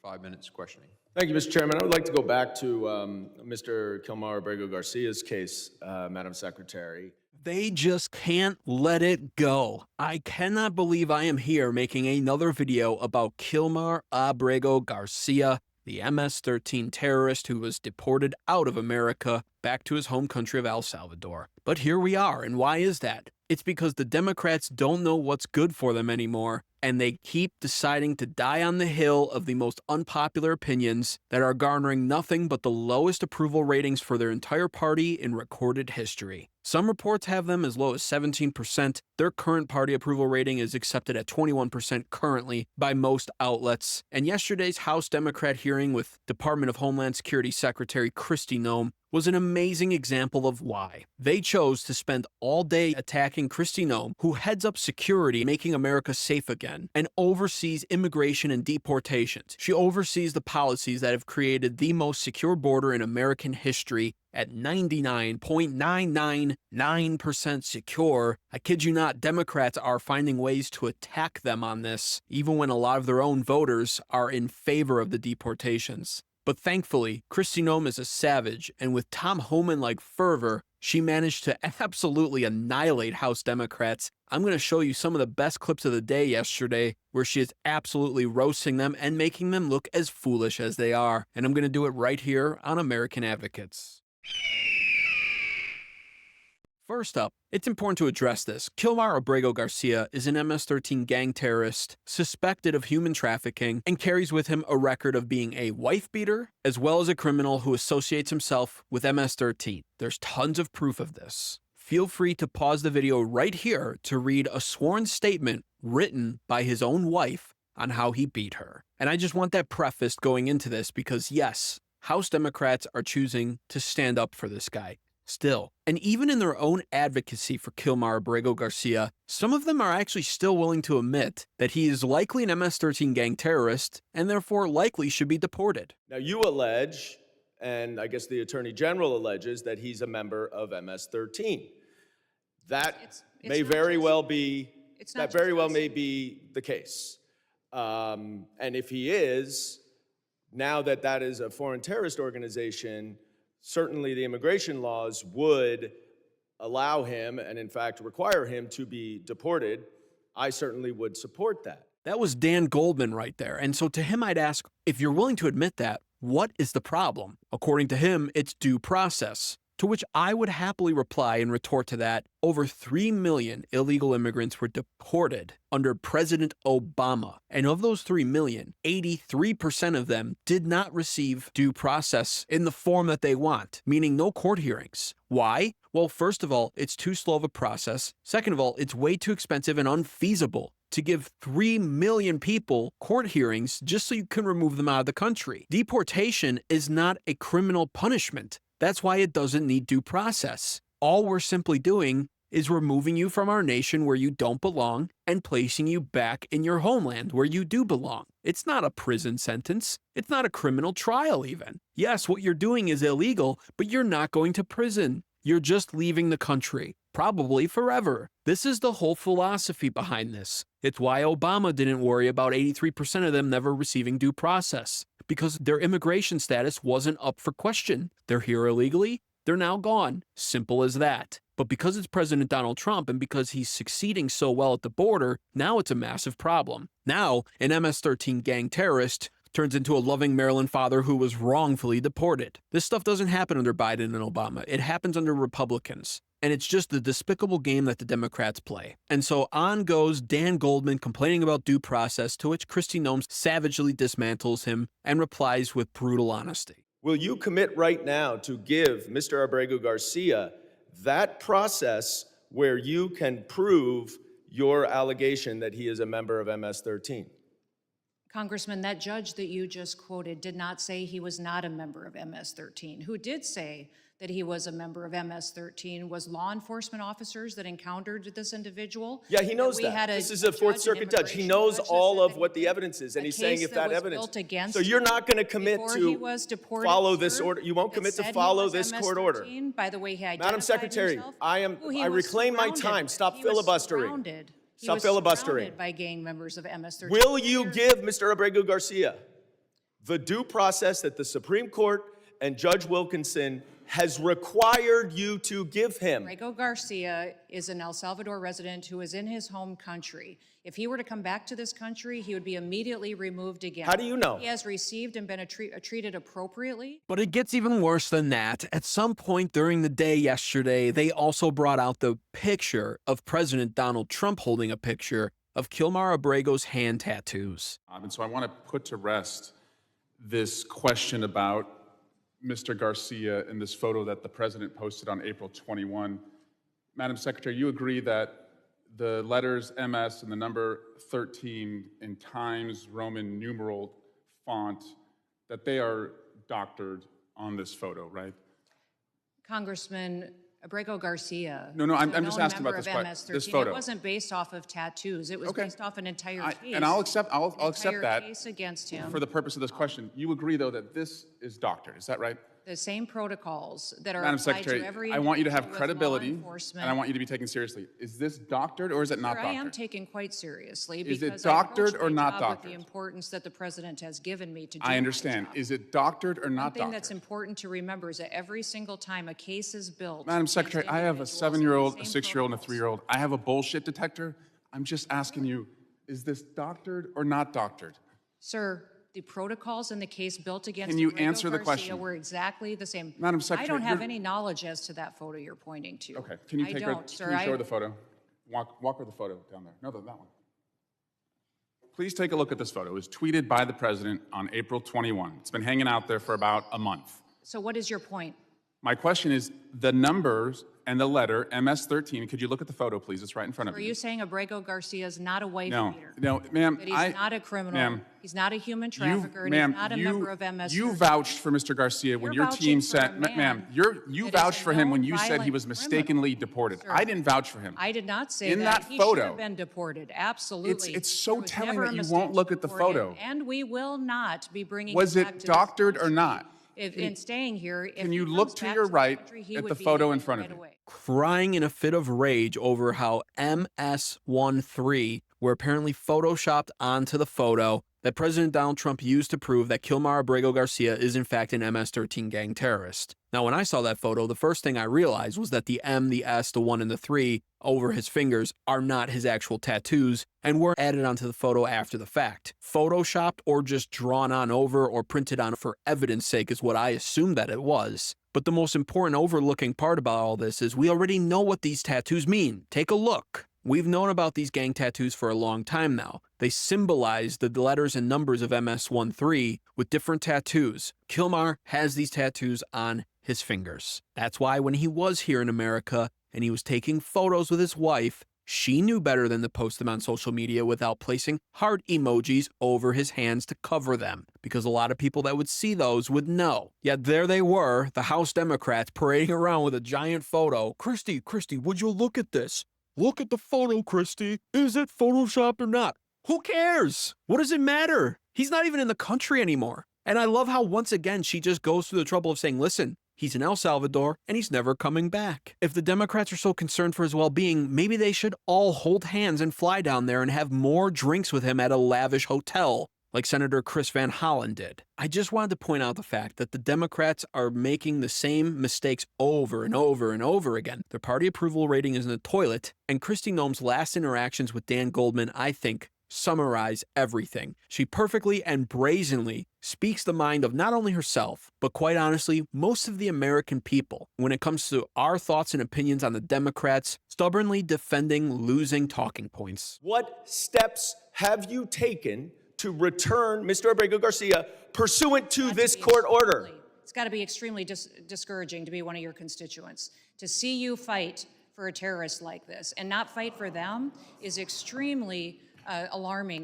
5 minutes questioning. Thank you, Mr. Chairman. I would like to go back to Mr. Kilmar Garcia's case, Madam Secretary. They just can't let it go. I cannot believe I am here making another video about Kilmar Garcia, the MS-13 terrorist who was deported out of America back to his home country of El Salvador. But here we are, and why is that? It's because the Democrats don't know what's good for them anymore, and they keep deciding to die on the hill of the most unpopular opinions that are garnering nothing but the lowest approval ratings for their entire party in recorded history. Some reports have them as low as 17%. Their current party approval rating is accepted at 21% currently by most outlets. And yesterday's House Democrat hearing with Department of Homeland Security Secretary Kristi Noem was an amazing example of why. They chose to spend all day attacking Kristi Noem, who heads up security, making America safe again, and oversees immigration and deportations. She oversees the policies that have created the most secure border in American history at 99.999% secure. I kid you not, Democrats are finding ways to attack them on this, even when a lot of their own voters are in favor of the deportations. But thankfully, Kristi Noem is a savage, and with Tom Homan-like fervor, she managed to absolutely annihilate House Democrats. I'm going to show you some of the best clips of the day yesterday, where she is absolutely roasting them and making them look as foolish as they are. And I'm going to do it right here on American Advocates. First up, it's important to address this. Kilmar Garcia is an MS-13 gang terrorist suspected of human trafficking and carries with him a record of being a wife beater, as well as a criminal who associates himself with MS-13. There's tons of proof of this. Feel free to pause the video right here to read a sworn statement written by his own wife on how he beat her. And I just want that prefaced going into this because yes, House Democrats are choosing to stand up for this guy. Still, and even in their own advocacy for Kilmar Garcia, some of them are actually still willing to admit that he is likely an MS-13 gang terrorist and therefore likely should be deported. Now you allege, and I guess the Attorney General alleges, that he's a member of MS-13. That may very well be the case. And if he is, now that that is a foreign terrorist organization, certainly the immigration laws would allow him, and in fact require him, to be deported. I certainly would support that. That was Dan Goldman right there. And so to him, I'd ask, if you're willing to admit that, what is the problem? According to him, it's due process. To which I would happily reply and retort to that, over 3 million illegal immigrants were deported under President Obama. And of those 3 million, 83% of them did not receive due process in the form that they want, meaning no court hearings. Why? Well, first of all, it's too slow of a process. Second of all, it's way too expensive and unfeasible to give 3 million people court hearings just so you can remove them out of the country. Deportation is not a criminal punishment. That's why it doesn't need due process. All we're simply doing is removing you from our nation where you don't belong and placing you back in your homeland where you do belong. It's not a prison sentence. It's not a criminal trial even. Yes, what you're doing is illegal, but you're not going to prison. You're just leaving the country, probably forever. This is the whole philosophy behind this. It's why Obama didn't worry about 83% of them never receiving due process, because their immigration status wasn't up for question. They're here illegally, they're now gone. Simple as that. But because it's President Donald Trump and because he's succeeding so well at the border, now it's a massive problem. Now, an MS-13 gang terrorist turns into a loving Maryland father who was wrongfully deported. This stuff doesn't happen under Biden and Obama. It happens under Republicans. And it's just the despicable game that the Democrats play. And so on goes Dan Goldman complaining about due process, to which Kristi Noem savagely dismantles him and replies with brutal honesty. Will you commit right now to give Mr. Garcia that process where you can prove your allegation that he is a member of MS-13? Congressman, that judge that you just quoted did not say he was not a member of MS-13. Who did say that he was a member of MS-13 was law enforcement officers that encountered this individual. Yeah, he knows that. This is a Fourth Circuit judge. He knows all of what the evidence is, and he's saying if that evidence. So you're not going to commit to follow this order. You won't commit to follow this court order. By the way, he identified Madam Secretary, himself. I reclaim my time. Stop filibustering. Stop filibustering. By gang members of MS-13. Will you give Mr. Garcia the due process that the Supreme Court and Judge Wilkinson has required you to give him. Abrego Garcia is an El Salvador resident who is in his home country. If he were to come back to this country, he would be immediately removed again. How do you know? He has received and been treated appropriately. But it gets even worse than that. At some point during the day yesterday, they also brought out the picture of President Donald Trump holding a picture of Kilmar Abrego's hand tattoos. And so I want to put to rest this question about Mr. Garcia in this photo that the president posted on April 21. Madam Secretary, you agree that the letters MS and the number 13 in Times Roman numeral font, that they are doctored on this photo, right? Congressman Abrego Garcia. No, I'm just asking about this photo. It wasn't based off of tattoos. It was based off an entire case. And I'll accept that case against him. for the purpose of this question. You agree, though, that this is doctored, is that right? The same protocols that are Madam applied Secretary, to every I want you to have individual with law credibility, enforcement. and I want you to be taken seriously. Is this doctored or is it not Sir, doctored? I am taken quite seriously Is it because doctored I or not approach my job with doctored? the importance that the president has given me to do I understand. my job. Is it doctored or One not thing doctored? that's important to remember is that every single time a case is built. Madam against Secretary, I have a individuals, 7-year-old, the a same 6-year-old, and a protocols. 3-year-old. I have a bullshit detector. I'm just asking you, is this doctored or not doctored? Sir, the protocols in the case built against Can you Abrego answer the Garcia question? were exactly the same. Madam I Secretary, don't have you're- any knowledge as to that photo you're pointing to. Okay, can you I take her, don't, sir. can you show her the photo? Walk her the photo down there. No, that one. Please take a look at this photo. It was tweeted by the president on April 21. It's been hanging out there for about a month. So what is your point? My question is the numbers and the letter MS-13. Could you look at the photo, please? It's right in front of Are you. you saying Abrego Garcia is not a wife No, beater? no, ma'am. That he's not a criminal, ma'am, he's not a human you, trafficker, and he's ma'am, not a member of MS. you vouched for Mr. Garcia when You're your team vouching for a said, man ma'am, you that is vouched a for him when known you said he violent was criminal. mistakenly deported. Sir, I didn't vouch for him. I did not say In that He photo, should have been deported, absolutely. it's so There was telling never a that you mistake won't look at the for him, photo. And we will not be bringing Was him it back to this doctored or country. not? In staying here, if Can he you comes look to back your the right country, he at would the be photo in taken front right of you? away. Crying in a fit of rage over how MS-13 were apparently photoshopped onto the photo that President Donald Trump used to prove that Kilmar Abrego Garcia is in fact an MS-13 gang terrorist. Now, when I saw that photo, the first thing I realized was that the M, the S, the 1, and the 3 over his fingers are not his actual tattoos and were added onto the photo after the fact. Photoshopped or just drawn on over or printed on for evidence sake is what I assumed that it was. But the most important overlooking part about all this is we already know what these tattoos mean. Take a look. We've known about these gang tattoos for a long time now. They symbolize the letters and numbers of MS-13 with different tattoos. Kilmar has these tattoos on his fingers. That's why when he was here in America and he was taking photos with his wife, she knew better than to post them on social media without placing heart emojis over his hands to cover them, because a lot of people that would see those would know. Yet there they were, the House Democrats parading around with a giant photo. Kristi, would you look at this? Look at the photo, Kristi. Is it Photoshopped or not? Who cares? What does it matter? He's not even in the country anymore. And I love how once again she just goes through the trouble of saying, listen, he's in El Salvador and he's never coming back. If the Democrats are so concerned for his well-being, maybe they should all hold hands and fly down there and have more drinks with him at a lavish hotel, like Senator Chris Van Hollen did. I just wanted to point out the fact that the Democrats are making the same mistakes over and over and over again. Their party approval rating is in the toilet, and Kristi Noem's last interactions with Dan Goldman, I think, summarize everything. She perfectly and brazenly speaks the mind of not only herself, but quite honestly, most of the American people when it comes to our thoughts and opinions on the Democrats stubbornly defending losing talking points. What steps have you taken to return Mr. Abrego Garcia pursuant to this court order? It's got to be extremely discouraging to be one of your constituents. To see you fight for a terrorist like this and not fight for them is extremely alarming